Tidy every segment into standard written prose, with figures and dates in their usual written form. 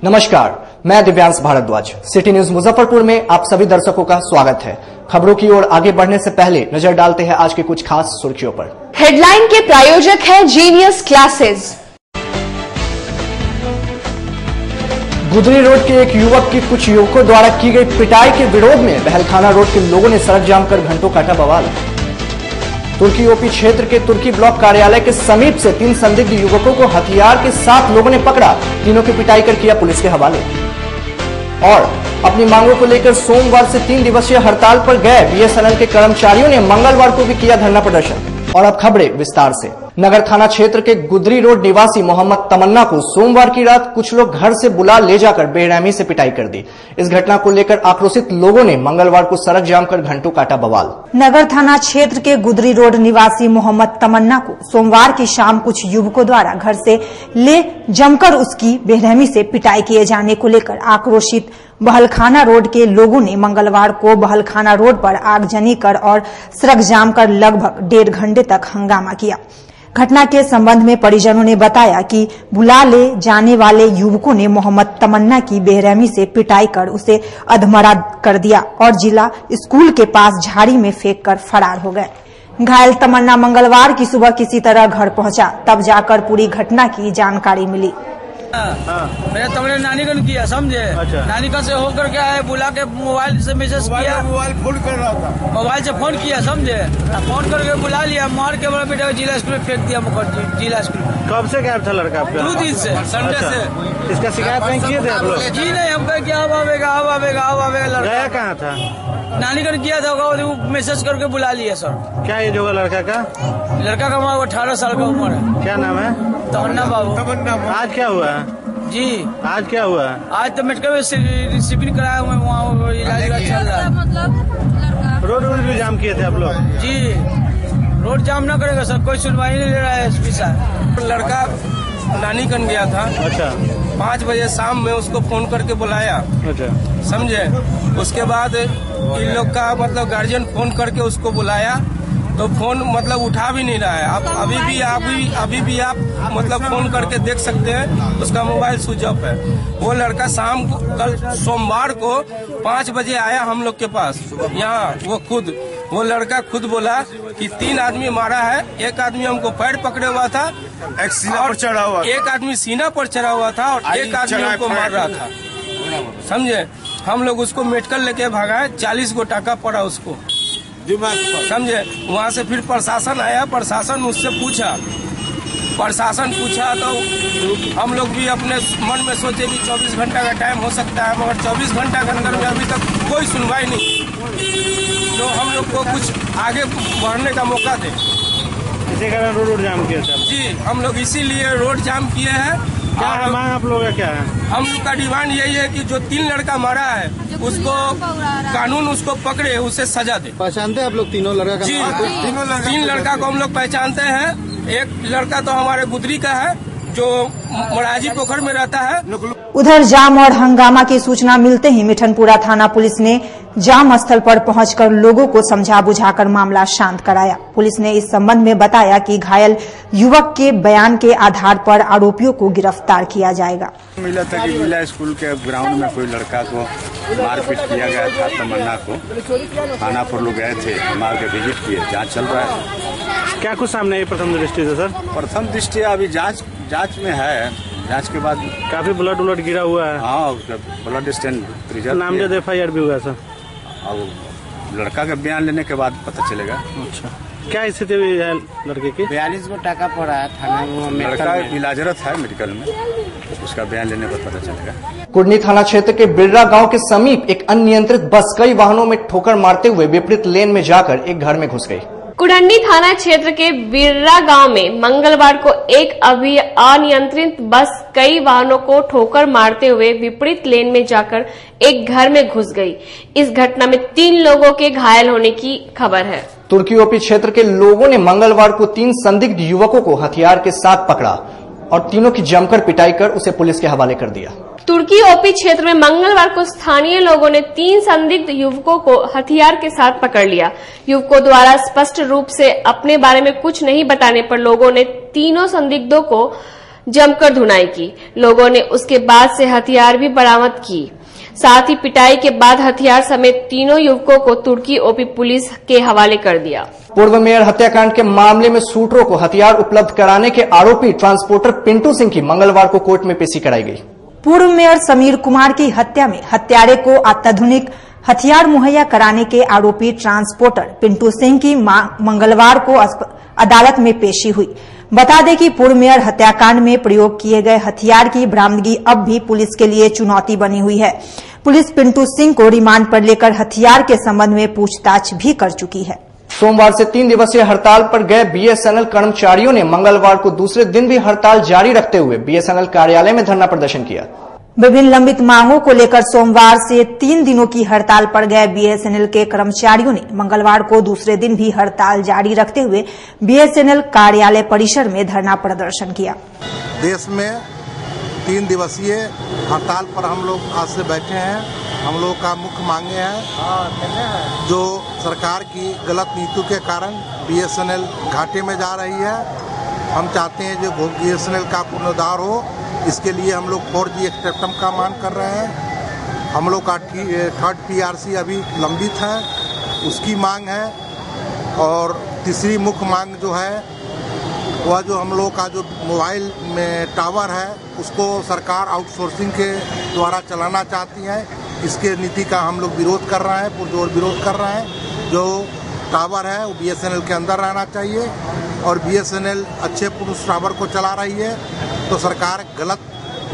नमस्कार, मैं Divyansh Bhardwaj. City news Muzaffarpur में आप सभी दर्शकों का स्वागत है। खबरों की ओर आगे बढ़ने से पहले नजर डालते हैं आज की कुछ खास सुर्खियों पर। हेडलाइन के प्रायोजक है जीनियस क्लासेस। गुदरी रोड के एक युवक की कुछ युवकों द्वारा की गई पिटाई के विरोध में बहलखाना रोड के लोगों ने सड़क जाम कर घंटों काटा बवाल। तुर्की ओपी क्षेत्र के तुर्की ब्लॉक कार्यालय के समीप से 3 संदिग्ध युवकों को हथियार के साथ लोगों ने पकड़ा, तीनों की पिटाई कर किया पुलिस के हवाले। और अपनी मांगों को लेकर सोमवार से 3 दिवसीय हड़ताल पर गए बीएसएनएल के कर्मचारियों ने मंगलवार को भी किया धरना प्रदर्शन। और अब खबरें विस्तार से। नगर थाना क्षेत्र के गुदरी रोड निवासी मोहम्मद तमन्ना को सोमवार की रात कुछ लोग घर से बुला ले जाकर बेरहमी से पिटाई कर दी। इस घटना को लेकर आक्रोशित लोगों ने मंगलवार को सड़क जाम कर घंटों काटा बवाल। नगर थाना क्षेत्र के गुदरी रोड निवासी मोहम्मद तमन्ना को सोमवार की शाम कुछ युवकों द्वारा घर से ले जमकर उसकी बेरहमी से पिटाई किए जाने को लेकर आक्रोशित बहलखाना रोड के लोगों ने मंगलवार को बहलखाना रोड पर आगजनी कर और सड़क जाम कर लगभग 1.5 घंटे तक हंगामा किया। घटना के संबंध में परिजनों ने बताया कि बुला ले जाने वाले युवकों ने मोहम्मद तमन्ना की बेरहमी से पिटाई कर उसे अधमरा कर दिया और जिला स्कूल के पास झाड़ी में फेंक कर फरार हो गए। घायल तमन्ना मंगलवार की सुबह किसी तरह घर पहुंचा, तब जाकर पूरी घटना की जानकारी मिली। मेरे तमन्ना नानी को किया, समझे। अच्छा। नानी का से होकर के आए, बुला के मोबाइल से मैसेज किया, मोबाइल फोन कर रहा था, मोबाइल से फोन किया, समझे। फोन करके बुला लिया, मार के बड़ा बेटा जिला स्कूल में फेंक दिया मुखर्जी जिला स्कूल में। कब से गायब था लड़का आपका? 2 दिन से, संडे से। इसका शिकायत नहीं किए थे आप लोग? जी नहीं, हम कहे अब आवेगा लड़का। गया कहाँ था? नानी कर किया था, मैसेज करके बुला लिया सर। क्या एज होगा लड़का का? लड़का का उम्र 18 साल का उम्र है। क्या नाम है? तमन्ना बाबू। आज क्या हुआ जी? आज क्या हुआ? आज तो मेडिकल में रिसीविंग कराया हुए, वहाँ इलाज चल रहा है। मतलब रोड भी जाम किए थे आप लोग? जी, रोड जाम ना करेगा सर, कोई सुनवाई नहीं ले रहा है एसपी साहब। लड़का नानी कन गया था। अच्छा। 5 बजे शाम में उसको फोन करके बुलाया। अच्छा। समझे। उसके बाद इन लोग का मतलब गार्जियन फोन करके उसको बुलाया तो फोन मतलब उठा भी नहीं रहा है। आप अभी भी आप मतलब फोन करके देख सकते हैं, उसका मोबाइल स्विच ऑफ है। वो लड़का शाम को कल सोमवार को 5 बजे आया हम लोग के पास यहाँ। वो लड़का खुद बोला कि 3 आदमी मारा है, एक आदमी हमको पैर पकड़े हुआ था, एक सीना पर चढ़ा हुआ, एक आदमी सीना पर चढ़ा हुआ था और एक आदमी हमको मार रहा था, समझे। हम लोग उसको मेडिकल लेके भागा, 40 गो टाका पड़ा उसको, समझे। वहाँ से फिर प्रशासन आया, प्रशासन मुझसे पूछा तो हम लोग भी अपने मन में सोचे कि 24 घंटा का टाइम हो सकता है, मगर 24 घंटा के अंदर में अभी तक कोई सुनवाई नहीं, तो हम लोग को कुछ आगे बढ़ने का मौका दे। इसी कारण रोड जाम किया था? जी, हम लोग इसीलिए रोड जाम किए हैं। क्या है मांग आप लोगों का? क्या है हम लोग का डिमांड यही है कि जो 3 लड़का मारा है उसको कानून उसको पकड़े, उसे सजा दे। पहचानते हैं आप लोग तीनों लड़का? जी, 3 लड़का को हम लोग पहचानते हैं। एक लड़का तो हमारे गुदरी का है जो मराजी पोखर में रहता है। उधर जाम और हंगामा की सूचना मिलते ही मिठनपुरा थाना पुलिस ने जाम स्थल पर पहुंचकर लोगों को समझा बुझाकर मामला शांत कराया। पुलिस ने इस संबंध में बताया कि घायल युवक के बयान के आधार पर आरोपियों को गिरफ्तार किया जाएगा। मिला था कि जिला स्कूल के ग्राउंड में कोई लड़का को मारपीट किया गया था। तमन्ना को थाना पर लोग गए थे, मार के विजिट किए, जाँच चल रहा है। क्या कुछ सामने है प्रथम दृष्टि से सर? प्रथम दृष्टि अभी जांच में है, जांच के बाद काफी ब्लड गिरा हुआ है। हाँ, ब्लड स्टैंड रिजल्ट नामजद FIR भी हुआ सर। अब लड़का का बयान लेने के बाद पता चलेगा। अच्छा, क्या स्थिति हुई है लड़के की? 42 को टाका पड़ा है थाना में। लड़का इलाजरत है मेडिकल में, उसका बयान लेने पर पता चलेगा। कुर्नी थाना क्षेत्र के बिर्रा गांव के समीप एक अनियंत्रित बस कई वाहनों में ठोकर मारते हुए विपरीत लेन में जाकर एक घर में घुस गई। कुडंडी थाना क्षेत्र के बिर्रा गांव में मंगलवार को एक अनियंत्रित बस कई वाहनों को ठोकर मारते हुए विपरीत लेन में जाकर एक घर में घुस गई। इस घटना में 3 लोगों के घायल होने की खबर है। तुर्की ओपी क्षेत्र के लोगों ने मंगलवार को 3 संदिग्ध युवकों को हथियार के साथ पकड़ा और तीनों की जमकर पिटाई कर उसे पुलिस के हवाले कर दिया। तुर्की ओपी क्षेत्र में मंगलवार को स्थानीय लोगों ने 3 संदिग्ध युवकों को हथियार के साथ पकड़ लिया। युवकों द्वारा स्पष्ट रूप से अपने बारे में कुछ नहीं बताने पर लोगों ने तीनों संदिग्धों को जमकर धुनाई की। लोगों ने उसके बाद से हथियार भी बरामद की। साथ ही पिटाई के बाद हथियार समेत तीनों युवकों को तुर्की ओपी पुलिस के हवाले कर दिया। पूर्व मेयर हत्याकांड के मामले में शूटरों को हथियार उपलब्ध कराने के आरोपी ट्रांसपोर्टर पिंटू सिंह की मंगलवार को कोर्ट में पेशी कराई गई। पूर्व मेयर समीर कुमार की हत्या में हत्यारे को अत्याधुनिक हथियार मुहैया कराने के आरोपी ट्रांसपोर्टर पिंटू सिंह की मंगलवार को अदालत में पेशी हुई। बता दें कि पूर्व मेयर हत्याकांड में प्रयोग किए गए हथियार की बरामदगी अब भी पुलिस के लिए चुनौती बनी हुई है। पुलिस पिंटू सिंह को रिमांड पर लेकर हथियार के संबंध में पूछताछ भी कर चुकी है। सोमवार से 3 दिवसीय हड़ताल पर गए बीएसएनएल कर्मचारियों ने मंगलवार को दूसरे दिन भी हड़ताल जारी रखते हुए बीएसएनएल कार्यालय में धरना प्रदर्शन किया। विभिन्न लंबित मांगों को लेकर सोमवार से 3 दिनों की हड़ताल पर गए बीएसएनएल के कर्मचारियों ने मंगलवार को दूसरे दिन भी हड़ताल जारी रखते हुए बीएसएनएल कार्यालय परिसर में धरना प्रदर्शन किया। देश में 3 दिवसीय हड़ताल पर हम लोग आज से बैठे हैं। हम लोग का मुख्य मांगे हैं जो सरकार की गलत नीतियों के कारण बीएसएनएल घाटे में जा रही है। हम चाहते हैं जो बीएसएनएल का पुनरुद्धार हो, इसके लिए हम लोग 4G स्पेक्ट्रम का मांग कर रहे हैं। हम लोग का 3rd PRC अभी लंबित है, उसकी मांग है। और तीसरी मुख्य मांग जो है वह जो हम लोग का जो मोबाइल में टावर है उसको सरकार आउटसोर्सिंग के द्वारा चलाना चाहती है। इसके नीति का हम लोग विरोध कर रहे हैं, पुरजोर विरोध कर रहे हैं। जो टावर है वो बीएसएनएल के अंदर रहना चाहिए और बीएसएनएल अच्छे पुरुष टावर को चला रही है तो सरकार गलत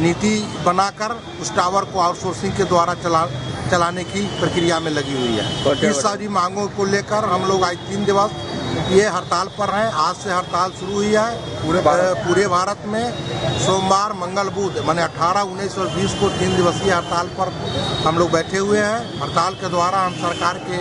नीति बनाकर उस टावर को आउटसोर्सिंग के द्वारा चलाने की प्रक्रिया में लगी हुई है। इस सारी मांगों को लेकर हम लोग आज 3 दिवस ये हड़ताल पर हैं। आज से हड़ताल शुरू हुई है पूरे भारत में। सोमवार, मंगल, बुध माने 18, 19 और 20 को 3 दिवसीय हड़ताल पर हम लोग बैठे हुए हैं। हड़ताल के द्वारा हम सरकार के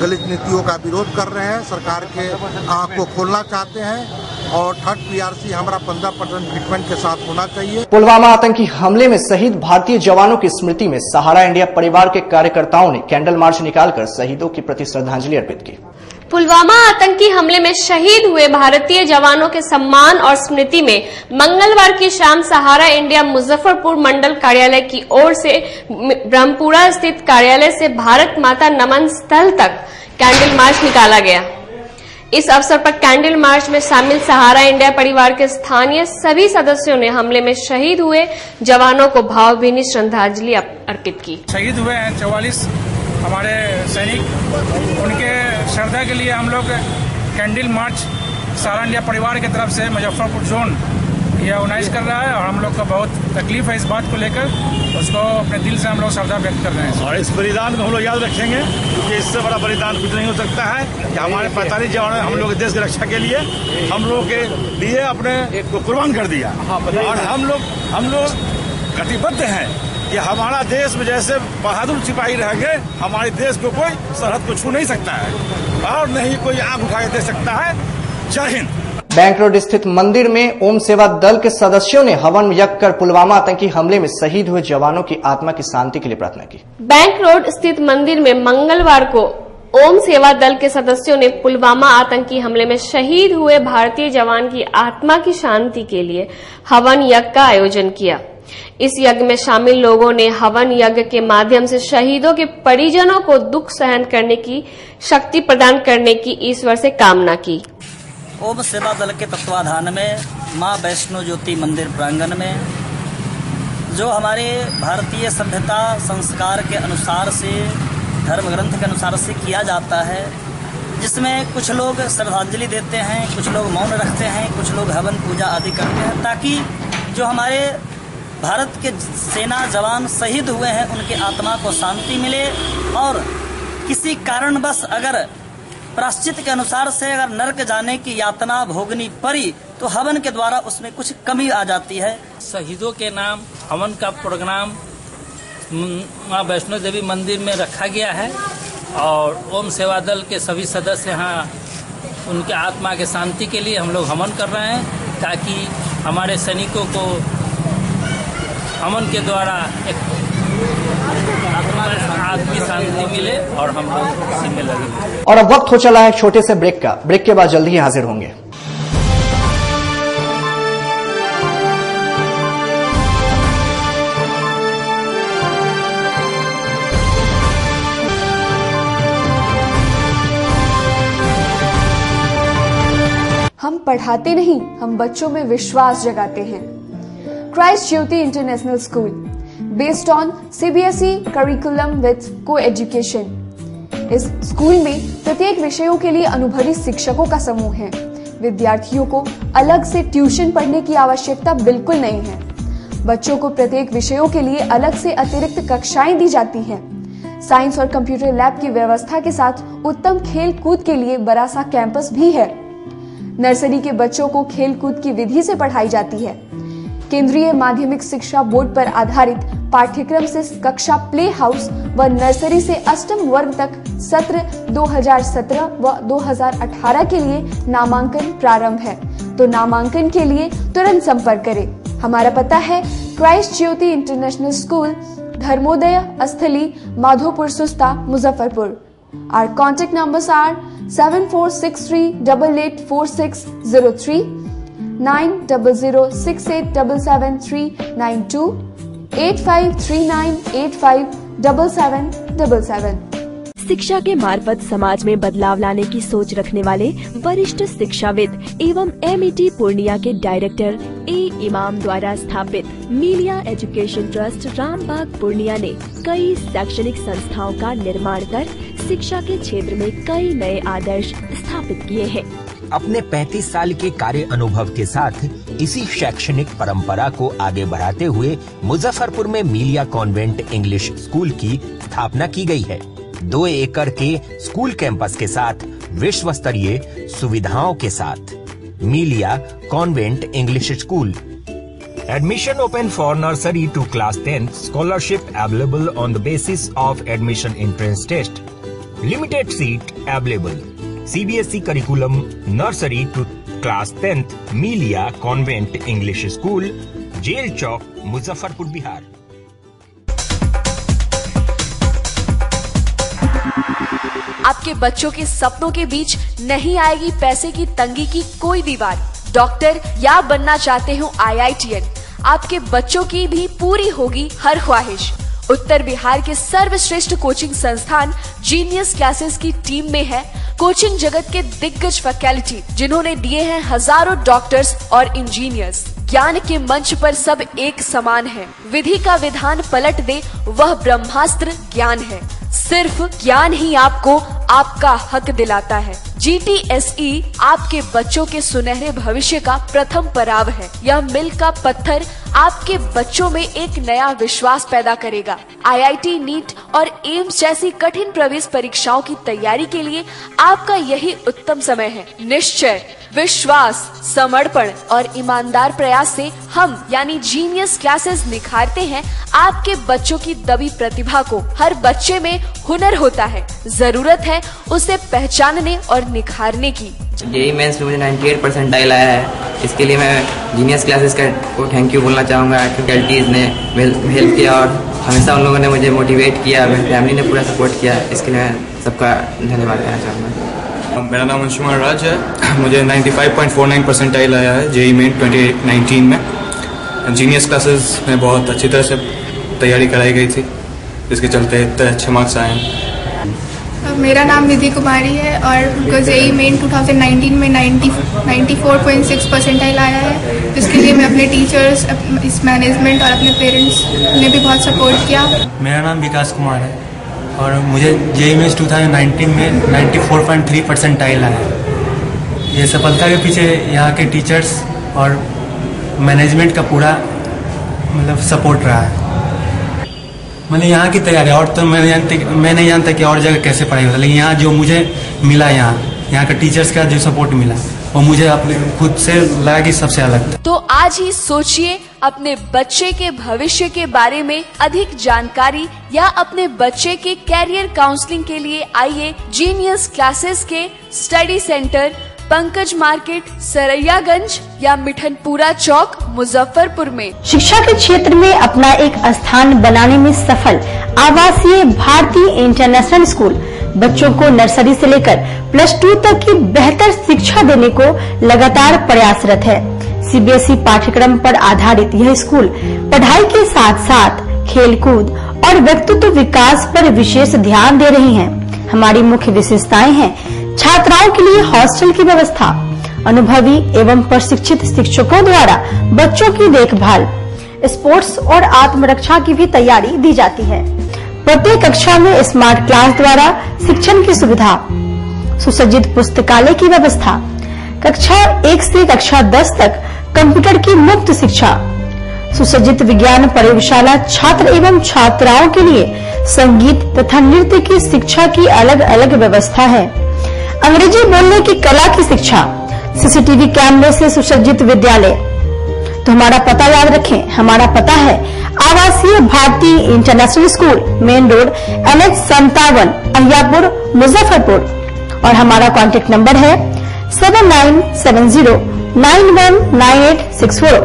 गलत नीतियों का विरोध कर रहे हैं, सरकार के आँख को खोलना चाहते हैं और 3rd PRC हमारा 15% ट्रीटमेंट के साथ होना चाहिए। पुलवामा आतंकी हमले में शहीद भारतीय जवानों की स्मृति में सहारा इंडिया परिवार के कार्यकर्ताओं ने कैंडल मार्च निकालकर शहीदों के प्रति श्रद्धांजलि अर्पित की। पुलवामा आतंकी हमले में शहीद हुए भारतीय जवानों के सम्मान और स्मृति में मंगलवार की शाम सहारा इंडिया मुजफ्फरपुर मंडल कार्यालय की ओर से ब्रह्मपुरा स्थित कार्यालय से भारत माता नमन स्थल तक कैंडल मार्च निकाला गया। इस अवसर पर कैंडल मार्च में शामिल सहारा इंडिया परिवार के स्थानीय सभी सदस्यों ने हमले में शहीद हुए जवानों को भावभीनी श्रद्धांजलि अर्पित की। शहीद हुए हैं 44 हमारे सैनिक, उनके श्रद्धा के लिए हम लोग कैंडल मार्च सहारा इंडिया परिवार की तरफ से मुजफ्फरपुर जोन ये ऑर्गेनाइज कर रहा है और हम लोग का बहुत तकलीफ है इस बात को लेकर, उसको अपने दिल से हम लोग श्रद्धा व्यक्त कर रहे हैं। और इस बलिदान को हम लोग याद रखेंगे क्योंकि इससे बड़ा बलिदान कुछ नहीं हो सकता है कि हमारे 45 जवानों ने हम लोग देश की रक्षा के लिए हम लोग के लिए अपने को कुर्बान कर दिया। और हम लोग कटिबद्ध हैं कि हमारा देश में जैसे बहादुर सिपाही रह गए, हमारे देश को कोई सरहद को छू नहीं सकता है और नहीं कोई आंख उठा के दे सकता है। जय हिंद। बैंक रोड स्थित मंदिर में ओम सेवा दल के सदस्यों ने हवन यज्ञ कर पुलवामा आतंकी हमले में शहीद हुए जवानों की आत्मा की शांति के लिए प्रार्थना की। बैंक रोड स्थित मंदिर में मंगलवार को ओम सेवा दल के सदस्यों ने पुलवामा आतंकी हमले में शहीद हुए भारतीय जवान की आत्मा की शांति के लिए हवन यज्ञ का आयोजन किया। इस यज्ञ में शामिल लोगों ने हवन यज्ञ के माध्यम से शहीदों के परिजनों को दुख सहन करने की शक्ति प्रदान करने की ईश्वर से कामना की। ओम सेवा दल के तत्वाधान में मां वैष्णो ज्योति मंदिर प्रांगण में जो हमारे भारतीय सभ्यता संस्कार के अनुसार से, धर्म ग्रंथ के अनुसार से किया जाता है, जिसमें कुछ लोग श्रद्धांजलि देते हैं, कुछ लोग मौन रखते हैं, कुछ लोग हवन पूजा आदि करते हैं, ताकि जो हमारे भारत के सेना जवान शहीद हुए हैं उनकी आत्मा को शांति मिले और किसी कारणवश अगर प्रायश्चित के अनुसार से अगर नरक जाने की यातना भोगनी पड़ी तो हवन के द्वारा उसमें कुछ कमी आ जाती है। शहीदों के नाम हवन का प्रोग्राम मां वैष्णो देवी मंदिर में रखा गया है और ओम सेवा दल के सभी सदस्य यहाँ उनके आत्मा के शांति के लिए हम लोग हवन कर रहे हैं ताकि हमारे सैनिकों को हवन के द्वारा एक आत्मा की शांति मिले और हम लोग इसी में लगे। और अब वक्त हो चला है छोटे से ब्रेक का। ब्रेक के बाद जल्दी ही हाजिर होंगे। पढ़ाते नहीं, हम बच्चों में विश्वास जगाते हैं। Christ Jyoti international school, based on CBSE curriculum with coeducation. इस स्कूल में प्रत्येक विषयों के लिए अनुभवी शिक्षकों का समूह है। विद्यार्थियों को अलग से ट्यूशन पढ़ने की आवश्यकता बिल्कुल नहीं है। बच्चों को प्रत्येक विषयों के लिए अलग से अतिरिक्त कक्षाएं दी जाती हैं। साइंस और कंप्यूटर लैब की व्यवस्था के साथ उत्तम खेल कूद के लिए बड़ा सा कैंपस भी है। नर्सरी के बच्चों को खेल कूद की विधि से पढ़ाई जाती है। केंद्रीय माध्यमिक शिक्षा बोर्ड पर आधारित पाठ्यक्रम से कक्षा प्ले हाउस व नर्सरी से अष्टम वर्ग तक सत्र 2017 व 2018 के लिए नामांकन प्रारंभ है, तो नामांकन के लिए तुरंत संपर्क करें। हमारा पता है Christ Jyoti international school, Dharmodaya स्थली, माधोपुर सुस्ता, Muzaffarpur. Our contact numbers are 7463884603, 9006877392, 8539857777। शिक्षा के मार्फत समाज में बदलाव लाने की सोच रखने वाले वरिष्ठ शिक्षाविद एवं MET पूर्णिया के डायरेक्टर A इमाम द्वारा स्थापित मीलिया एजुकेशन ट्रस्ट रामबाग पूर्णिया ने कई शैक्षणिक संस्थाओं का निर्माण कर शिक्षा के क्षेत्र में कई नए आदर्श स्थापित किए हैं। अपने 35 साल के कार्य अनुभव के साथ इसी शैक्षणिक परंपरा को आगे बढ़ाते हुए मुजफ्फरपुर में मीलिया कॉन्वेंट इंग्लिश स्कूल की स्थापना की गई है। 2 एकड़ के स्कूल कैंपस के साथ विश्व स्तरीय सुविधाओं के साथ Meliya convent English school. Admission open for nursery to class 10. Scholarship available on the basis of admission entrance test. Limited seat available. CBSE curriculum nursery to class 10th Meliya convent English school, jail Chowk, Muzaffarpur, Bihar. आपके बच्चों के सपनों के बीच नहीं आएगी पैसे की तंगी की कोई दीवार। डॉक्टर या बनना चाहते हो IITN, आपके बच्चों की भी पूरी होगी हर ख्वाहिश। उत्तर बिहार के सर्वश्रेष्ठ कोचिंग संस्थान जीनियस क्लासेस की टीम में है कोचिंग जगत के दिग्गज फैकल्टी, जिन्होंने दिए हैं हजारों डॉक्टर्स और इंजीनियर्स। ज्ञान के मंच पर सब एक समान है। विधि का विधान पलट दे वह ब्रह्मास्त्र ज्ञान है। सिर्फ ज्ञान ही आपको आपका हक दिलाता है। GTSE आपके बच्चों के सुनहरे भविष्य का प्रथम पड़ाव है। यह मील का पत्थर आपके बच्चों में एक नया विश्वास पैदा करेगा। IIT, नीट और एम्स जैसी कठिन प्रवेश परीक्षाओं की तैयारी के लिए आपका यही उत्तम समय है। निश्चय, विश्वास, समर्पण और ईमानदार प्रयास से हम यानी जीनियस क्लासेस निखारते हैं आपके बच्चों की दबी प्रतिभा को। हर बच्चे में हुनर होता है, जरूरत है उसे पहचानने और निखारने की। जेईई मेंस में मुझे 98 परसेंटाइल आया है। इसके लिए मैं जीनियस क्लासेस को थैंक यू बोलना चाहूँगा। फैकल्टीज ने हेल्प किया और हमेशा उन लोगों ने मुझे मोटिवेट किया, मेरी फैमिली ने पूरा सपोर्ट किया। इसके लिए मैं सबका धन्यवाद देना चाहूँगा। मेरा नाम अंशुमान राज है। मुझे 95.49 परसेंटाइल आया है जेईई मेन 2019 में। जीनियस क्लासेस में बहुत अच्छी तरह से तैयारी कराई गई थी, जिसके चलते इतने अच्छे मार्क्स आए हैं। मेरा नाम निधि कुमारी है और उनको जेईई मेन 2019 में 94.6 परसेंटाइल आया है, जिसके लिए मैं अपने टीचर्स, इस मैनेजमेंट और अपने पेरेंट्स ने भी बहुत सपोर्ट किया। मेरा नाम विकास कुमार है और मुझे जेईई मेंस 2019 में 94.3 परसेंटाइल आया है। ये सफलता के पीछे यहाँ के टीचर्स और मैनेजमेंट का पूरा सपोर्ट रहा है। मैंने यहाँ की तैयारी और तो मैं नहीं जानता कि और जगह कैसे पढ़ाई होता, लेकिन यहाँ जो मुझे मिला, यहाँ के टीचर्स का जो सपोर्ट मिला वो मुझे अपने खुद से लगा कि सबसे अलग था। तो आज ही सोचिए अपने बच्चे के भविष्य के बारे में अधिक जानकारी या अपने बच्चे के कैरियर काउंसलिंग के लिए आइए जीनियस क्लासेस के study centre, Pankaj market, Saraiyaganj या मिठनपुरा चौक, मुजफ्फरपुर में। शिक्षा के क्षेत्र में अपना एक स्थान बनाने में सफल आवासीय भारतीय इंटरनेशनल स्कूल बच्चों को नर्सरी से लेकर +2 तक की बेहतर शिक्षा देने को लगातार प्रयासरत है। CBSE पाठ्यक्रम पर आधारित यह स्कूल पढ़ाई के साथ साथ खेलकूद और व्यक्तित्व विकास पर विशेष ध्यान दे रही हैं। हमारी मुख्य विशेषताएं हैं छात्राओं के लिए हॉस्टल की व्यवस्था, अनुभवी एवं प्रशिक्षित शिक्षकों द्वारा बच्चों की देखभाल, स्पोर्ट्स और आत्मरक्षा की भी तैयारी दी जाती है। प्रत्येक कक्षा में स्मार्ट क्लास द्वारा शिक्षण की सुविधा, सुसज्जित पुस्तकालय की व्यवस्था, कक्षा 1 से कक्षा 10 तक कंप्यूटर की मुफ्त शिक्षा, सुसज्जित विज्ञान प्रयोगशाला, छात्र एवं छात्राओं के लिए संगीत तथा नृत्य की शिक्षा की अलग अलग व्यवस्था है। अंग्रेजी बोलने की कला की शिक्षा, सीसीटीवी कैमरे से सुसज्जित विद्यालय। तो हमारा पता याद रखें, हमारा पता है Awasiya Bharti international school, main road NH 57, Ahiyapur, Muzaffarpur. और हमारा कॉन्टेक्ट नंबर है 7970919864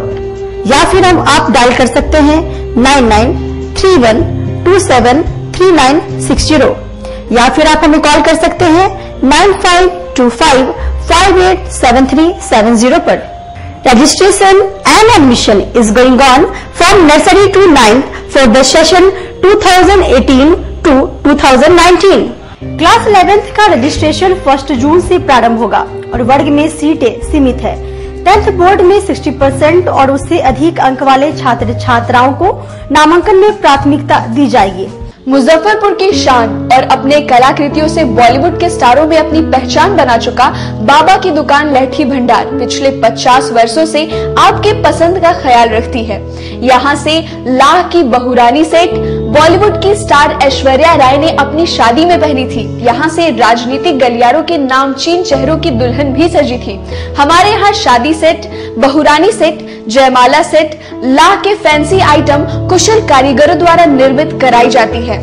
या फिर आप डायल कर सकते हैं 9931273960 या फिर आप हमें कॉल कर सकते हैं 9525587370 पर। Registration and admission is going on from nursery to 9th for the session 2018 to 2019. Class 11th का रजिस्ट्रेशन 1 जून से प्रारंभ होगा और वर्ग में सीटें सीमित है। 10th बोर्ड में 60% और उससे अधिक अंक वाले छात्र छात्राओं को नामांकन में प्राथमिकता दी जाएगी। मुजफ्फरपुर की शान और अपने कलाकृतियों से बॉलीवुड के स्टारों में अपनी पहचान बना चुका बाबा की दुकान लहठी भंडार पिछले 50 वर्षों से आपके पसंद का ख्याल रखती है। यहाँ से लाह की बहुरानी सेट बॉलीवुड की स्टार ऐश्वर्या राय ने अपनी शादी में पहनी थी। यहाँ से राजनीतिक गलियारों के नामचीन चेहरों की दुल्हन भी सजी थी। हमारे यहाँ शादी सेट, बहुरानी सेट, जयमाला सेट, लाह के फैंसी आइटम कुशल कारीगरों द्वारा निर्मित कराई जाती है।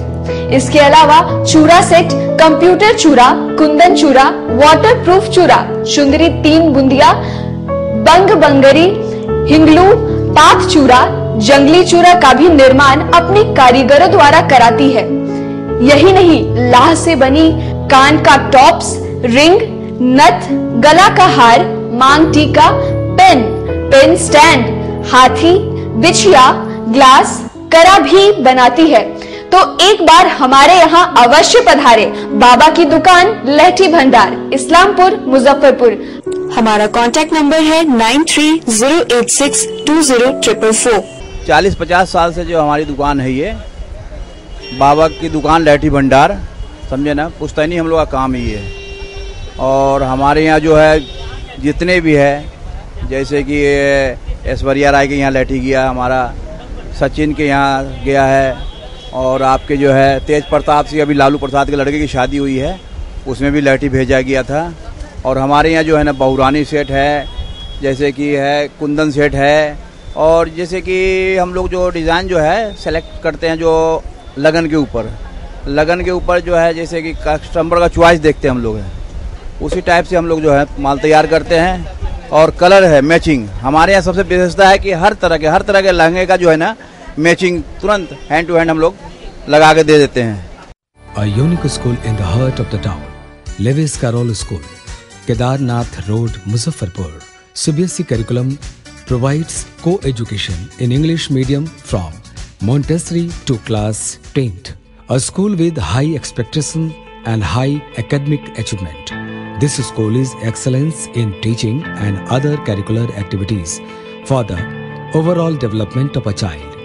इसके अलावा चूड़ा सेट, कंप्यूटर चूड़ा, कुंदन चूड़ा, वाटरप्रूफ चूड़ा, चुंदरी 3 बुंदिया, बंग बंगरी, हिंगलू, पाक चूड़ा, जंगली चूड़ा का भी निर्माण अपने कारीगरों द्वारा कराती है। यही नहीं, लाह से बनी कान का टॉप्स, रिंग, नथ, गला का हार, मांग टीका, पेन स्टैंड, हाथी, बिछिया, ग्लास, करा भी बनाती है। तो एक बार हमारे यहाँ अवश्य पधारे। बाबा की दुकान लहठी भंडार, इस्लामपुर, मुजफ्फरपुर। हमारा कॉन्टैक्ट नंबर है 9308620444। 40-50 साल से जो हमारी दुकान है, ये बाबा की दुकान लहठी भंडार, समझे ना, पुश्तैनी हम लोग का काम ही है। और हमारे यहाँ जो है जितने भी है, जैसे कि ऐश्वर्या राय के यहाँ लहठी गया, हमारा सचिन के यहाँ गया है, और आपके जो है तेज प्रताप सिंह, अभी लालू प्रसाद के लड़के की शादी हुई है, उसमें भी लहठी भेजा गया था। और हमारे यहाँ जो है ना बहुरानी सेट है, जैसे कि है कुंदन सेट है, और जैसे कि हम लोग जो डिज़ाइन जो है सेलेक्ट करते हैं जो लगन के ऊपर जो है, जैसे कि कस्टमर का चॉइस देखते हैं हम लोग हैं, उसी टाइप से हम लोग जो है माल तैयार करते हैं। और कलर है मैचिंग, हमारे यहाँ सबसे विशेषता है कि हर तरह के लहंगे का जो है ना मैचिंग तुरंत हैंड टू हैंड हम लोग लगा के दे देते हैं। A unique school in the heart of the town, Lewis Carroll School, Kedarnath Road, Muzaffarpur. CBSE curriculum provides co-education in English medium from Montessori to class 10th. A school with high expectation and high academic achievement. This school is excellence in teaching and other curricular activities for the overall development of a child.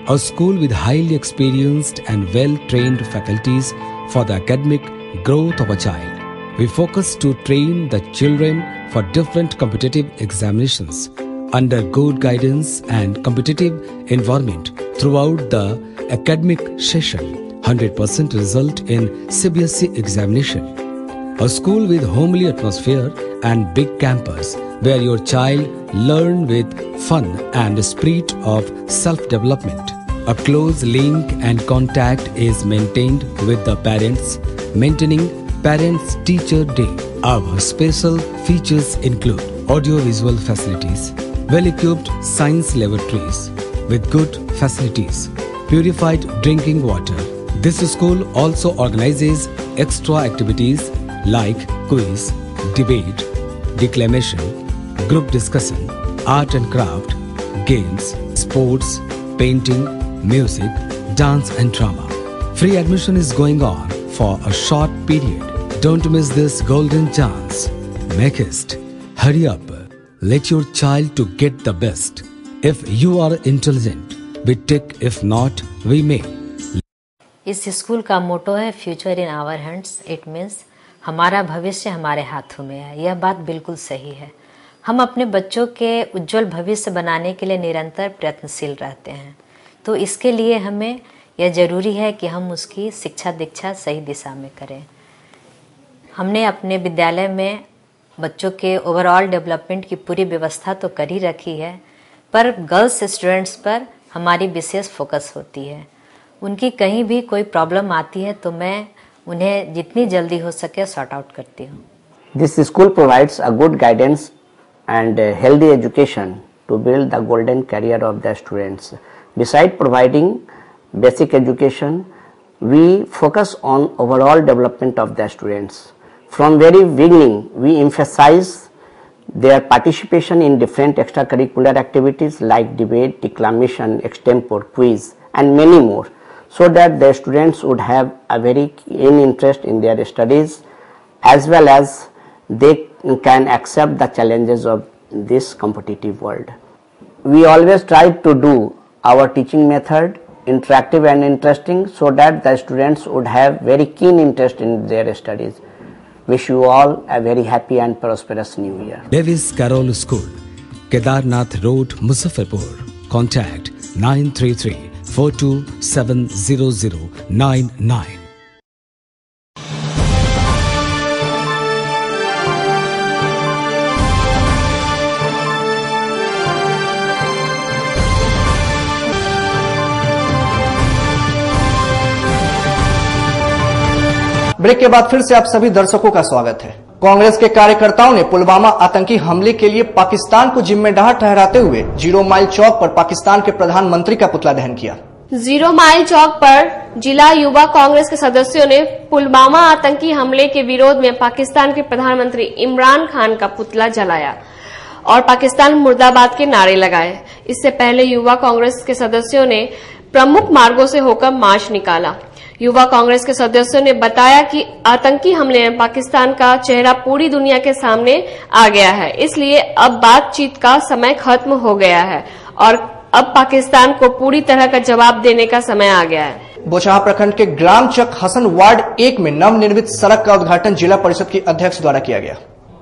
A school with highly experienced and well-trained faculties for the academic growth of a child. We focus to train the children for different competitive examinations under good guidance and competitive environment throughout the academic session. 100% result in CBSE examination. A school with homely atmosphere and big campus where your child learn with fun and spirit of self-development. A close link and contact is maintained with the parents, maintaining Parents Teacher Day. Our special features include audio-visual facilities, well-equipped science laboratories with good facilities, purified drinking water. This school also organizes extra activities like quiz, debate, declamation, group discussion, art and craft, games, sports, painting, music, dance and drama. Free admission is going on for a short period. Don't miss this golden chance. Make haste. Hurry up. Let your child to get the best. If you are intelligent, we take. If not, we may. इस school का motto है future in our hands. It means हमारा भविष्य हमारे हाथों में है। यह बात बिल्कुल सही है। हम अपने बच्चों के उज्जवल भविष्य बनाने के लिए निरंतर प्रयत्नशील रहते हैं। तो इसके लिए हमें यह जरूरी है कि हम उसकी शिक्षा दीक्षा सही दिशा में करें। हमने अपने विद्यालय में बच्चों के ओवरऑल डेवलपमेंट की पूरी व्यवस्था तो कर ही रखी है, पर गर्ल्स स्टूडेंट्स पर हमारी विशेष फोकस होती है। उनकी कहीं भी कोई प्रॉब्लम आती है तो मैं उन्हें जितनी जल्दी हो सके सॉर्ट आउट करती हूँ। This school provides a good guidance and a healthy education to build the golden career of the students. Besides providing basic education, we focus on overall development of the students. From very beginning, we emphasize their participation in different extracurricular activities like debate, declamation, extempore, quiz, and many more, so that the students would have a very keen interest in their studies, as well as they can accept the challenges of this competitive world. We always try to do our teaching method interactive and interesting, so that the students would have very keen interest in their studies. Wish you all a very happy and prosperous new year. Lewis Carroll School, Kedarnath Road, Muzaffarpur. Contact 933-4270099. Break के बाद फिर से आप सभी दर्शकों का स्वागत है। कांग्रेस के कार्यकर्ताओं ने पुलवामा आतंकी हमले के लिए पाकिस्तान को जिम्मेदार ठहराते हुए 0 माइल चौक पर पाकिस्तान के प्रधानमंत्री का पुतला दहन किया। 0 माइल चौक पर जिला युवा कांग्रेस के सदस्यों ने पुलवामा आतंकी हमले के विरोध में पाकिस्तान के प्रधानमंत्री इमरान खान का पुतला जलाया और पाकिस्तान मुर्दाबाद के नारे लगाए। इससे पहले युवा कांग्रेस के सदस्यों ने प्रमुख मार्गों से होकर मार्च निकाला। युवा कांग्रेस के सदस्यों ने बताया कि आतंकी हमले में पाकिस्तान का चेहरा पूरी दुनिया के सामने आ गया है, इसलिए अब बातचीत का समय खत्म हो गया है और अब पाकिस्तान को पूरी तरह का जवाब देने का समय आ गया है। बोचहां प्रखंड के ग्राम चक हसन वार्ड 1 में नवनिर्मित सड़क का उद्घाटन जिला परिषद की अध्यक्ष द्वारा किया गया।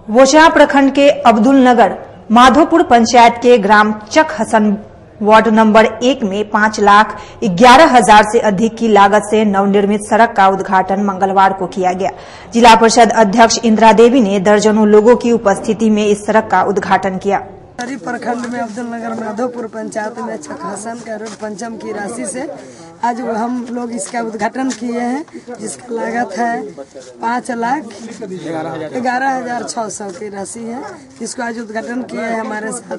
बोचहां प्रखंड के अब्दुल नगर माधोपुर पंचायत के ग्राम चक हसन वार्ड नंबर 1 में 5,11,000 से अधिक की लागत से नवनिर्मित सड़क का उद्घाटन मंगलवार को किया गया। जिला परिषद अध्यक्ष इंदिरा देवी ने दर्जनों लोगों की उपस्थिति में इस सड़क का उद्घाटन किया। प्रखंड में अब्दुल नगर माधोपुर पंचायत में चक हसन का रोड पंचम की राशि से आज हम लोग इसका उद्घाटन किए हैं, जिसका लागत है 5,11,600 की राशि है। इसको आज उद्घाटन किए हैं हमारे साथ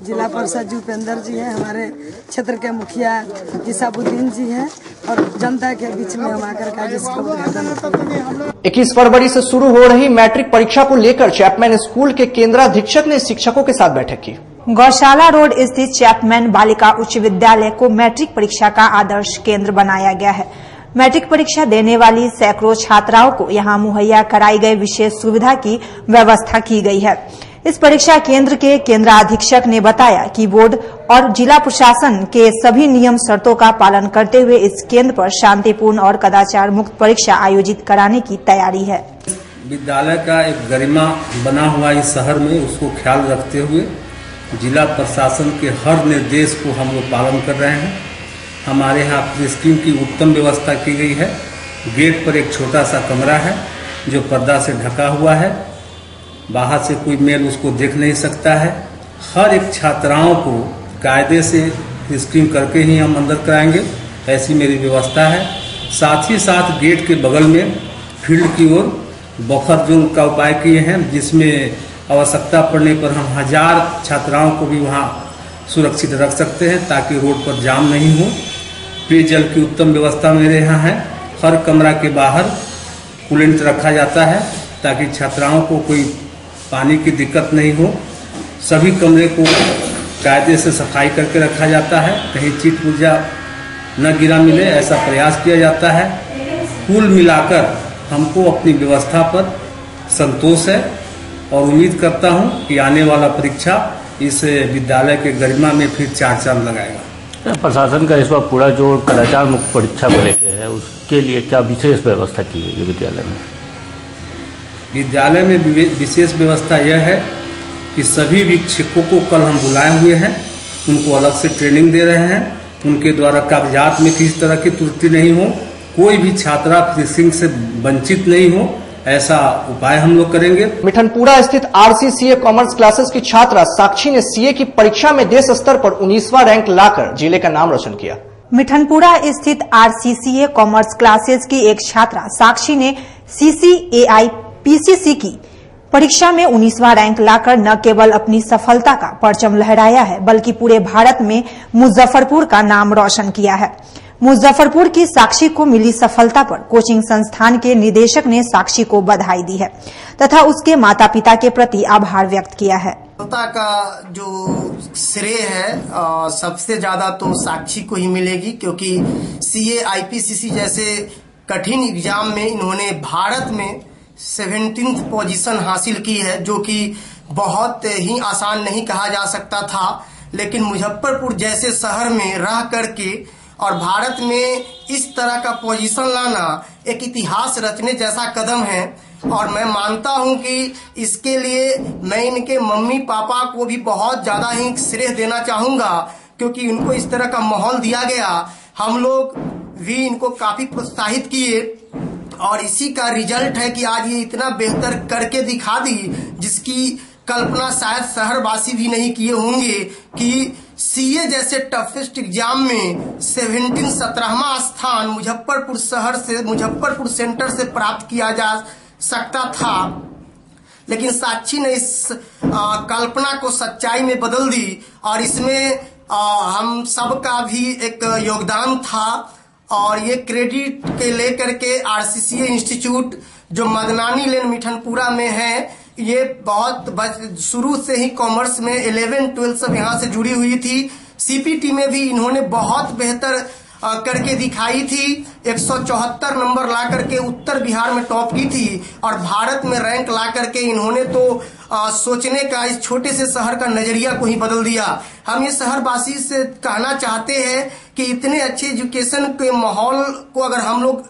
जिला परिषद उपेंद्र जी हैं, हमारे क्षेत्र के मुखिया इसाबुद्दीन जी हैं और जनता के बीच में हम आकर का जिसका उद्घाटन 21 फरवरी से शुरू हो रही मैट्रिक परीक्षा को लेकर चैपमैन स्कूल के केंद्राधीक्षक ने शिक्षकों के साथ बैठक की। गौशाला रोड स्थित चैपमैन बालिका उच्च विद्यालय को मैट्रिक परीक्षा का आदर्श केंद्र बनाया गया है। मैट्रिक परीक्षा देने वाली सैकड़ों छात्राओं को यहां मुहैया कराई गई विशेष सुविधा की व्यवस्था की गई है। इस परीक्षा केंद्र के केंद्राधीक्षक ने बताया कि बोर्ड और जिला प्रशासन के सभी नियम शर्तों का पालन करते हुए इस केंद्र पर शांतिपूर्ण और कदाचार मुक्त परीक्षा आयोजित कराने की तैयारी है। विद्यालय का एक गरिमा बना हुआ इस शहर में, उसको ख्याल रखते हुए जिला प्रशासन के हर निर्देश को हम लोग पालन कर रहे हैं। हमारे यहाँ प्री स्क्रीन की उत्तम व्यवस्था की गई है। गेट पर एक छोटा सा कमरा है जो पर्दा से ढका हुआ है, बाहर से कोई मेल उसको देख नहीं सकता है। हर एक छात्राओं को कायदे से स्क्रीन करके ही हम अंदर कराएंगे, ऐसी मेरी व्यवस्था है। साथ ही साथ गेट के बगल में फील्ड की ओर बफर जोन का उपाय किए हैं, जिसमें आवश्यकता पड़ने पर हम 1000 छात्राओं को भी वहां सुरक्षित रख सकते हैं ताकि रोड पर जाम नहीं हो। पेयजल की उत्तम व्यवस्था मेरे यहाँ है। हर कमरा के बाहर कूलेंट रखा जाता है ताकि छात्राओं को कोई पानी की दिक्कत नहीं हो। सभी कमरे को कायदे से सफाई करके रखा जाता है, कहीं चीट पुर्जा न गिरा मिले, ऐसा प्रयास किया जाता है। कुल मिलाकर हमको अपनी व्यवस्था पर संतोष है और उम्मीद करता हूं कि आने वाला परीक्षा इस विद्यालय के गरिमा में फिर 4 चांद लगाएगा। प्रशासन का इस बार पूरा जो कदाचार मुक्त परीक्षा को लेकर है, उसके लिए क्या विशेष व्यवस्था की गई है विद्यालय में? विद्यालय में विशेष व्यवस्था यह है कि सभी शिक्षकों को कल हम बुलाए हुए हैं, उनको अलग से ट्रेनिंग दे रहे हैं, उनके द्वारा कागजात में किसी तरह की त्रुटि नहीं हो, कोई भी छात्रा फिनिशिंग से वंचित नहीं हो, ऐसा उपाय हम लोग करेंगे। मिठनपुरा स्थित RCCA कॉमर्स क्लासेस की छात्रा साक्षी ने CA की परीक्षा में देश स्तर पर 19वां रैंक लाकर जिले का नाम रोशन किया। मिठनपुरा स्थित RCCA कॉमर्स क्लासेस की एक छात्रा साक्षी ने CCAI PCC की परीक्षा में 19वां रैंक लाकर न केवल अपनी सफलता का परचम लहराया है, बल्कि पूरे भारत में मुजफ्फरपुर का नाम रोशन किया है। मुजफ्फरपुर की साक्षी को मिली सफलता पर कोचिंग संस्थान के निदेशक ने साक्षी को बधाई दी है तथा उसके माता पिता के प्रति आभार व्यक्त किया है। सफलता का जो श्रेय है सबसे ज्यादा तो साक्षी को ही मिलेगी, क्योंकि CA IPCC जैसे कठिन एग्जाम में इन्होंने भारत में 17th पोजीशन हासिल की है, जो कि बहुत ही आसान नहीं कहा जा सकता था। लेकिन मुजफ्फरपुर जैसे शहर में रह करके और भारत में इस तरह का पोजीशन लाना एक इतिहास रचने जैसा कदम है, और मैं मानता हूं कि इसके लिए मैं इनके मम्मी पापा को भी बहुत ज्यादा ही श्रेय देना चाहूंगा, क्योंकि उनको इस तरह का माहौल दिया गया। हम लोग भी इनको काफी प्रोत्साहित किए और इसी का रिजल्ट है कि आज ये इतना बेहतर करके दिखा दी, जिसकी कल्पना शायद शहरवासी भी नहीं किए होंगे कि CA जैसे टफेस्ट एग्जाम में 17वां स्थान मुजफ्फरपुर शहर से, मुजफ्फरपुर सेंटर से प्राप्त किया जा सकता था। लेकिन साक्षी ने इस कल्पना को सच्चाई में बदल दी और इसमें हम सबका भी एक योगदान था। और ये क्रेडिट के लेकर के RCCA इंस्टीट्यूट जो मदनानी लेन मिठनपुरा में है, ये बहुत शुरू से ही कॉमर्स में 11-12 सब यहाँ से जुड़ी हुई थी। CPT में भी इन्होंने बहुत बेहतर करके दिखाई थी, 174 नंबर ला करके उत्तर बिहार में टॉप की थी और भारत में रैंक ला करके इन्होंने तो सोचने का इस छोटे से शहर का नजरिया को ही बदल दिया। हम ये शहरवासी से कहना चाहते हैं कि इतने अच्छे एजुकेशन के माहौल को अगर हम लोग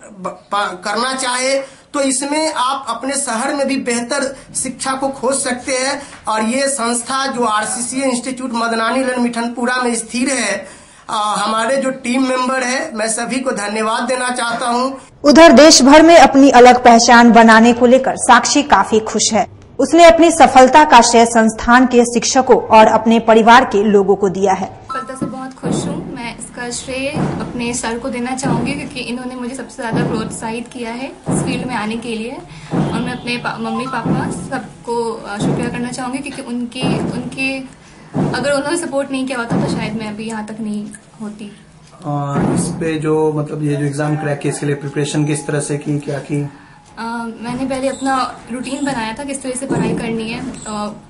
करना चाहे तो इसमें आप अपने शहर में भी बेहतर शिक्षा को खोज सकते हैं। और ये संस्था जो RCCA इंस्टीट्यूट मदनानी लेन मिठनपुरा में स्थिर है, हमारे जो टीम मेंबर है, मैं सभी को धन्यवाद देना चाहता हूं। उधर देश भर में अपनी अलग पहचान बनाने को लेकर साक्षी काफी खुश है। उसने अपनी सफलता का श्रेय संस्थान के शिक्षकों और अपने परिवार के लोगों को दिया है। सफलता से बहुत खुश हूँ। मैं इसका श्रेय अपने सर को देना चाहूंगी, क्योंकि इन्होंने मुझे सबसे ज्यादा प्रोत्साहित किया है इस फील्ड में आने के लिए। और मैं अपने मम्मी पापा सबको शुक्रिया करना चाहूंगी, क्योंकि उनके अगर उन्होंने सपोर्ट नहीं किया होता तो शायद मैं अभी यहाँ तक नहीं होती। इस पे जो मतलब ये जो एग्जाम क्रैक किया, इसके लिए प्रिपरेशन किस तरह से की, क्या की? मैंने पहले अपना रूटीन बनाया था किस तरह से पढ़ाई करनी है।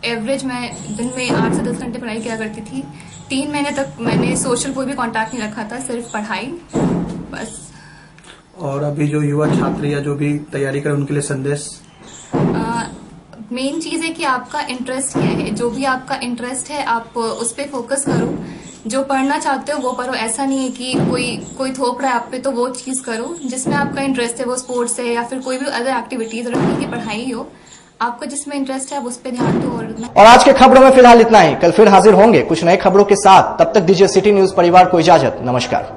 एवरेज मैं दिन में 8 से 10 घंटे पढ़ाई किया करती थी। 3 महीने तक मैंने सोशल कोई भी कांटेक्ट नहीं रखा था, सिर्फ पढ़ाई बस। और अभी जो युवा छात्र या जो भी तैयारी करें उनके लिए संदेश? मेन चीज है कि आपका इंटरेस्ट क्या है। जो भी आपका इंटरेस्ट है आप उस पर फोकस करो। जो पढ़ना चाहते हो वो पढ़ो। ऐसा नहीं है कि कोई थोप रहा है आप पे तो वो चीज करो। जिसमें आपका इंटरेस्ट है, वो स्पोर्ट्स है या फिर कोई भी अदर एक्टिविटीज, और की पढ़ाई हो, आपका जिसमें इंटरेस्ट है आप उस पर ध्यान दो। और आज के खबरों में फिलहाल इतना ही। कल फिर हाजिर होंगे कुछ नए खबरों के साथ। तब तक दीजिए सिटी न्यूज परिवार को इजाजत। नमस्कार।